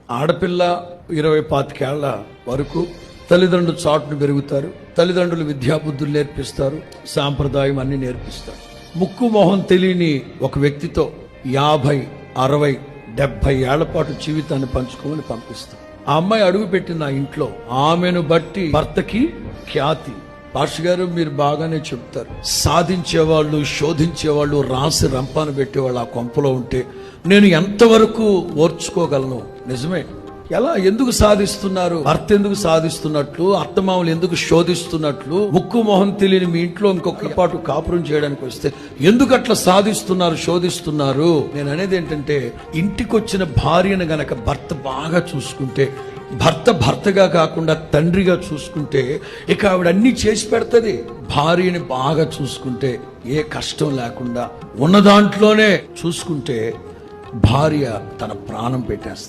ఆడపిల్ల 20-25 ఏళ్ల వరకు తల్లిదండ్రులు చాటును పెరుగుతారు. తల్లిదండ్రులు విద్యాబుద్ధులు నేర్పిస్తారు, సాంప్రదాయం అన్ని నేర్పిస్తారు. ముక్కు మొహం తెలియని ఒక వ్యక్తితో 50, 60, 70 ఏళ్ల పాటు జీవితాన్ని పంచుకోమని పంపిస్తాం. ఆ అమ్మాయి అడుగు పెట్టిన ఆ ఇంట్లో ఆమెను బట్టి భర్తకి ఖ్యాతి. పాష గారు మీరు బాగానే చెప్తారు, సాధించేవాళ్ళు, శోధించేవాళ్ళు, రాసి రంపాన పెట్టేవాళ్ళు ఆ కొంపలో ఉంటే నేను ఎంతవరకు ఓర్చుకోగలను? నిజమే. ఎలా, ఎందుకు సాధిస్తున్నారు? భర్త ఎందుకు సాధిస్తున్నట్లు, అత్తమామలు ఎందుకు శోధిస్తున్నట్లు, ముక్కు మొహం తెలియని మీ ఇంట్లో ఇంకొక పాటు కాపురం చేయడానికి వస్తే ఎందుకు అట్లా సాధిస్తున్నారు, శోధిస్తున్నారు? నేను అనేది ఏంటంటే, ఇంటికొచ్చిన భార్యను గనక భర్త బాగా చూసుకుంటే, భర్తగా కాకుండా తండ్రిగా చూసుకుంటే ఇక ఆవిడ అన్ని చేసి పెడతది. భార్యని బాగా చూసుకుంటే, ఏ కష్టం లేకుండా ఉన్న దాంట్లోనే చూసుకుంటే భార్య తన ప్రాణం పెట్టేస్తుంది.